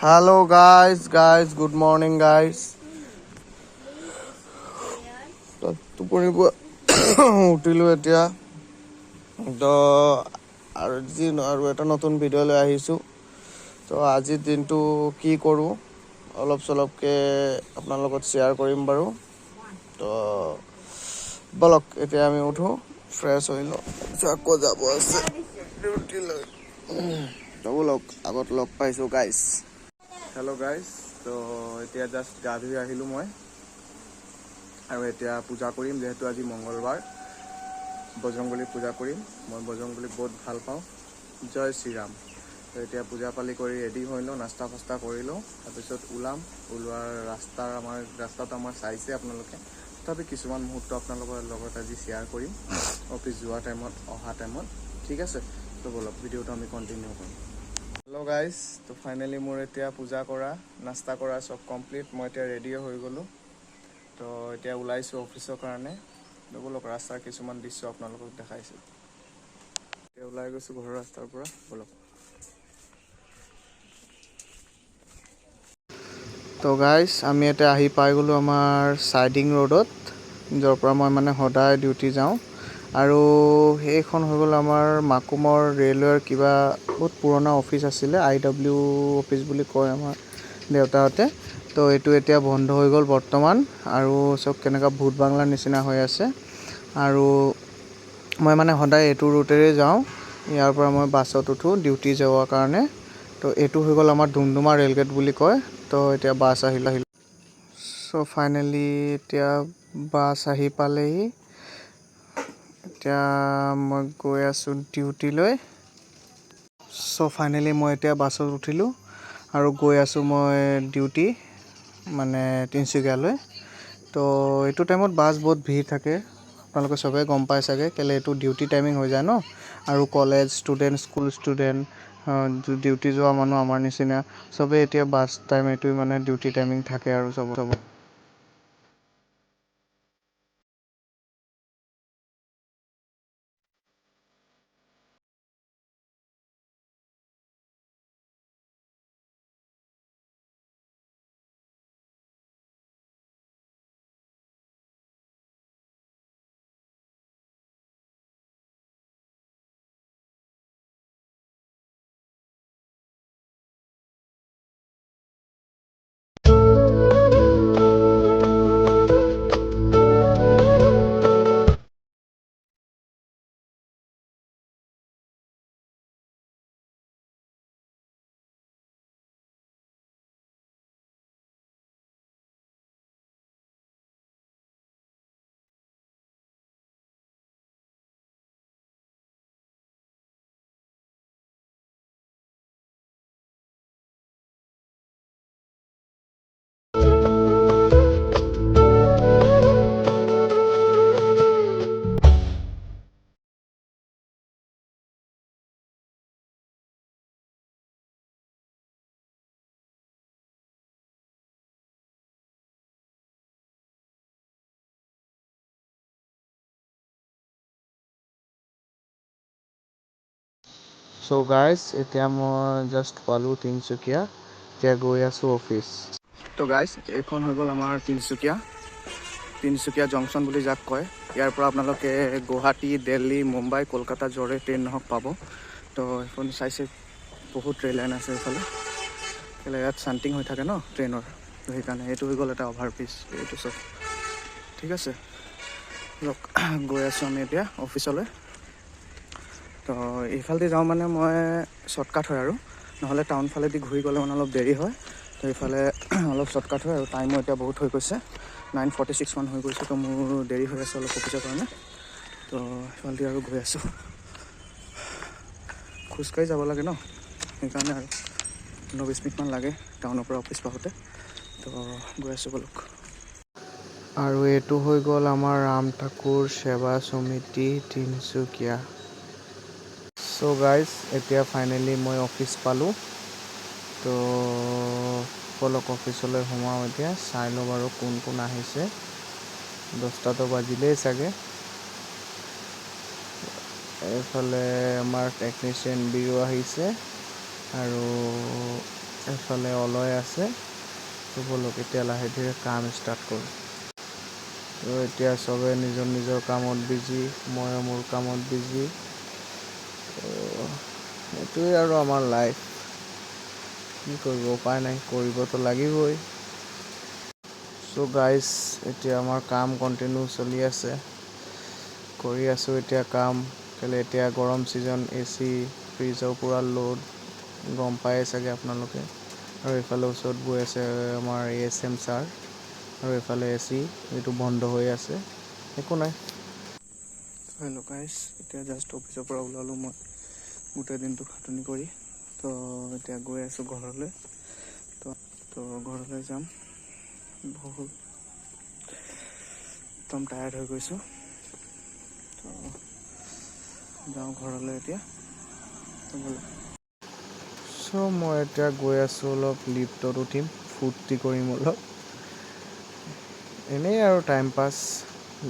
Hello guys, good morning guys. টোপনিৰ পৰা উঠিলোঁ এতিয়া তো আৰু এটা নতুন ভিডিঅ' লৈ আহিছোঁ। তো আজিৰ দিনটো কি কৰোঁ অলপ চলপকৈ আপোনাৰ লগত শ্বেয়াৰ কৰিম বাৰু। তো বলক এতিয়া আমি উঠোঁ, ফ্ৰেছ হৈ লওঁ, আকৌ যাব আছে ডিউটিলৈ। তো বলক আগত লগ পাইছোঁ গাইজ। হেল্ল' গাইজ, তো এতিয়া জাষ্ট গা ধুই আহিলোঁ মই আৰু এতিয়া পূজা কৰিম, যিহেতু আজি মংগলবাৰ। বজৰংবলী পূজা কৰিম। মই বজৰংবলীক বহুত ভাল পাওঁ। জয় শ্ৰীৰাম। তো এতিয়া পূজা পালি কৰি ৰেডি হৈ লওঁ, নাস্তা ফাস্তা কৰি লওঁ, তাৰপিছত ওলোৱাৰ ৰাস্তাটো আমাৰ চাইছে আপোনালোকে। তথাপি কিছুমান মুহূৰ্ত আপোনালোকৰ লগত আজি শ্বেয়াৰ কৰিম অফিচ যোৱা টাইমত, অহা টাইমত। ঠিক আছে, তো বলক ভিডিঅ'টো আমি কণ্টিনিউ কৰিম। হেল্ল' গাইজ, তো ফাইনেলি মোৰ এতিয়া পূজা কৰা, নাস্তা কৰা চব কমপ্লিট। মই এতিয়া ৰেডিও হৈ গ'লোঁ। তো এতিয়া ওলাইছোঁ অফিচৰ কাৰণে। বলক ৰাস্তাৰ কিছুমান দৃশ্য আপোনালোকক দেখাইছোঁ। এতিয়া ওলাই গৈছোঁ ঘৰৰ ৰাস্তাৰ পৰা, বলক। তো গাইজ, আমি এতিয়া আহি পাই গ'লোঁ আমাৰ চাইডিং ৰোডত, য'ৰ পৰা মই মানে সদায় ডিউটি যাওঁ। আৰু সেইখন হৈ গ'ল আমাৰ মাকুমৰ ৰেলৱেৰ কিবা বহুত পুৰণা অফিচ আছিলে, IW অফিচ বুলি কয় আমাৰ দেউতাহঁতে। তো এইটো এতিয়া বন্ধ হৈ গ'ল বৰ্তমান, আৰু চব কেনেকুৱা ভূত বাংলাৰ নিচিনা হৈ আছে। আৰু মই মানে সদায় এইটো ৰুটেৰে যাওঁ। ইয়াৰ পৰা মই বাছত উঠোঁ ডিউটি যাবৰ কাৰণে। তো এইটো হৈ গ'ল আমাৰ ডুমডুমা ৰেলগেট বুলি কয়। তো এতিয়া বাছ আহিল। চ' ফাইনেলি এতিয়া বাছ আহি পালেহি। এতিয়া মই গৈ আছোঁ ডিউটিলৈ। চ' ফাইনেলি মই এতিয়া বাছত উঠিলোঁ আৰু গৈ আছোঁ মই ডিউটি, মানে তিনিচুকীয়ালৈ। তো এইটো টাইমত বাছ বহুত ভিৰ থাকে, আপোনালোকে চবেই গম পাই চাগে, কেলৈ এইটো ডিউটি টাইমিং হৈ যায় ন। আৰু college student, school student, duty যোৱা মানুহ আমাৰ নিচিনা চবেই এতিয়া বাছ টাইম এইটো মানে ডিউটি টাইমিং থাকে আৰু চব। চ' গাইজ, এতিয়া মই জাষ্ট পালোঁ তিনিচুকীয়া, এতিয়া গৈ আছোঁ অফিচ। তো গাইজ, এইখন হৈ গ'ল আমাৰ তিনিচুকীয়া জংচন বুলি যাক কয়। ইয়াৰ পৰা আপোনালোকে গুৱাহাটী, দিল্লী, মুম্বাই, কলকাতা য'ৰে ট্ৰেইন নহওক পাব। তো এইখন চাইছে, বহুত ৰেল লাইন আছে এইফালে। ইয়াত চান্টিং হৈ থাকে ন ট্ৰেইনৰ, তো সেইকাৰণে এইটো হৈ গ'ল এটা অভাৰ ব্ৰিজ। এইটো চব ঠিক আছে। গৈ আছোঁ আমি এতিয়া অফিচলৈ। তো এইফালেদি যাওঁ মানে মই শ্বৰ্টকাট হয়, আৰু নহ'লে টাউন ফালেদি ঘূৰি গ'লে মানে অলপ দেৰি হয়। তো এইফালে অলপ শ্বৰ্টকাট হয়, আৰু টাইমো এতিয়া বহুত হৈ গৈছে, 9:46 মান হৈ গৈছে। তো মোৰ দেৰি হৈ আছে অলপ অফিচৰ কাৰণে। তো সেইফালেদি আৰু গৈ আছোঁ, খোজকাঢ়ি যাব লাগে ন, সেইকাৰণে আৰু 15-20 মিনিটমান লাগে টাউনৰ পৰা অফিচ পাওঁতে। তো গৈ আছোঁ বলক। আৰু এইটো হৈ গ'ল আমাৰ ৰাম ঠাকুৰ সেৱা সমিতি তিনিচুকীয়া। চ' গাইজ, এতিয়া ফাইনেলি মই অফিচ পালোঁ। তো বলক অফিচলৈ সোমাওঁ এতিয়া, চাই লওঁ বাৰু কোন কোন আহিছে। 10টাতো বাজিলেই চাগে। এইফালে আমাৰ টেকনিচিয়ান বিৰো আহিছে, আৰু এফালে অলয় আছে। তো বলক এতিয়া লাহে ধীৰে কাম ষ্টাৰ্ট কৰোঁ। তো এতিয়া চবে নিজৰ নিজৰ কামত বিজি, মই মোৰ কামত বিজি। তো এইটোৱে আৰু আমাৰ লাইফ। কি কৰিব, উপায় নাই, কৰিবতো লাগিবই। চ' গাইজ, এতিয়া আমাৰ কাম কণ্টিনিউ চলি আছে। কৰি আছোঁ এতিয়া কাম। কেলৈ এতিয়া গৰম ছিজন, AC ফ্ৰিজৰ পূৰা লোড, গম পায়েই চাগে আপোনালোকে। আৰু এইফালে ওচৰত গৈ আছে আমাৰ ASM ছাৰ, আৰু এইফালে AC এইটো বন্ধ হৈ আছে, একো নাই। হেল্ল' গাইজ, এতিয়া জাষ্ট অফিচৰ পৰা ওলালোঁ মই গোটেই দিনটো খাটনি কৰি। তো এতিয়া গৈ আছোঁ ঘৰলৈ। তো ঘৰলৈ যাম। বহুত একদম টায়াৰ্ড হৈ গৈছোঁ। তো যাওঁ ঘৰলৈ এতিয়া। চ' মই এতিয়া গৈ আছোঁ, অলপ লিফ্টত উঠিম, ফূৰ্তি কৰিম অলপ। এনেই আৰু টাইম পাছ,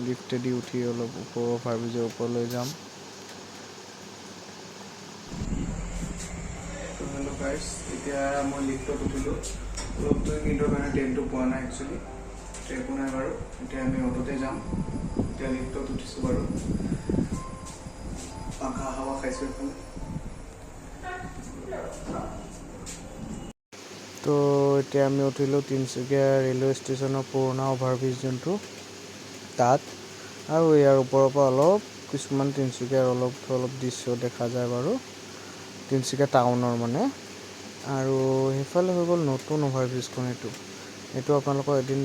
লিফ্টেদি উঠি অলপ ওপৰৰ অভাৰব্ৰিজৰ ওপৰলৈ যাম। হেল্ল' গাইজ, এতিয়া মই লিফ্টত উঠিলোঁ। অলপ 2 মিনিটৰ কাৰণে ট্ৰেইনটো পোৱা নাই একচুৱেলি। একো নাই বাৰু, এতিয়া আমি অটোতে যাম। এতিয়া লিফ্টত উঠিছোঁ বাৰু, পাখা হাৱা খাইছোঁ এইফালে। তো এতিয়া আমি উঠিলোঁ তিনিচুকীয়া ৰেলৱে ষ্টেচনৰ পুৰণা অভাৰব্ৰিজ যোনটো, তাত। আৰু ইয়াৰ ওপৰৰ পৰা অলপ কিছুমান তিনিচুকীয়াৰ অলপ দৃশ্য দেখা যায় বাৰু, তিনিচুকীয়া টাউনৰ মানে। আৰু সেইফালে হৈ গ'ল নতুন অভাৰব্ৰিজখন। এইটো আপোনালোকক এদিন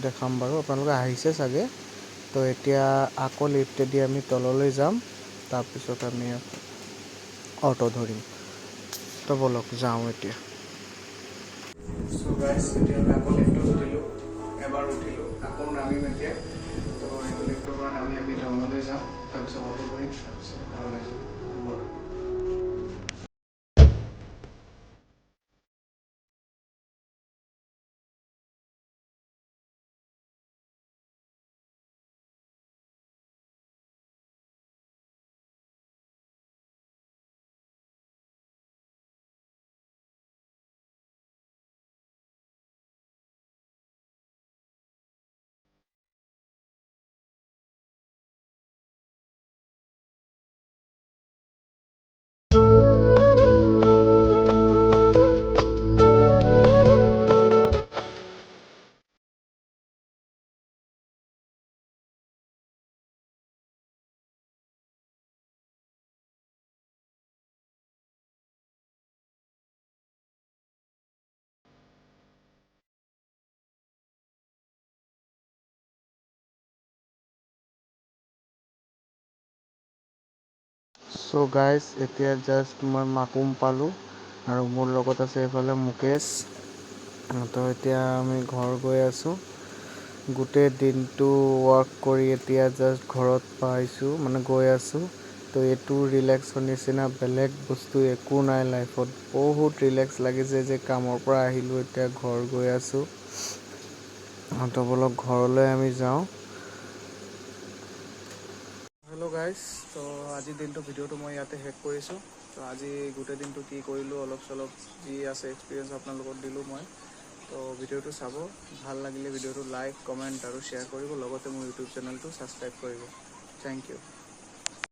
দেখাম বাৰু, আপোনালোকে আহিছে চাগে। তো এতিয়া আকৌ লিফ্টেদি আমি তললৈ যাম, তাৰপিছত আমি অটো ধৰিম। তো ব'লক যাওঁ এতিয়া। চ' গাইজ, এতিয়া আমি আকৌ লিফ্টত উঠিলোঁ, এবাৰ উঠিলোঁ, আকৌ নামিম এতিয়া। তো সেইটো লিফ্টৰ পৰা নামি আমি টাউনলৈ যাম, তাৰপিছত অটো ধৰিম, তাৰপিছত ঘৰলৈ যাম। চ' গাইজ, এতিয়া জাষ্ট মই মাকুম পালোঁ, আৰু মোৰ লগত আছে এইফালে মুকেশ। তো এতিয়া আমি ঘৰ গৈ আছোঁ। গোটেই দিনটো ৱৰ্ক কৰি এতিয়া জাষ্ট ঘৰত পাইছোঁ, মানে গৈ আছোঁ। তো এইটো ৰিলেক্সৰ নিচিনা বেলেগ বস্তু একো নাই লাইফত। বহুত ৰিলেক্স লাগিছে যে কামৰ পৰা আহিলোঁ, এতিয়া ঘৰ গৈ আছোঁ। তো ব'লক ঘৰলৈ আমি যাওঁ। হেল্ল' গাইজ, তো আজিৰ দিনটো ভিডিঅ'টো মই ইয়াতে শেষ কৰিছোঁ। তো আজি গোটেই দিনটো কি কৰিলোঁ, অলপ চলপ যি আছে এক্সপিৰিয়েঞ্চ আপোনালোকক দিলোঁ মই। তো ভিডিঅ'টো চাব, ভাল লাগিলে ভিডিঅ'টো লাইক, কমেণ্ট আৰু শ্বেয়াৰ কৰিব, লগতে মোৰ ইউটিউব চেনেলটো ছাবস্ক্ৰাইব কৰিব। Thank U.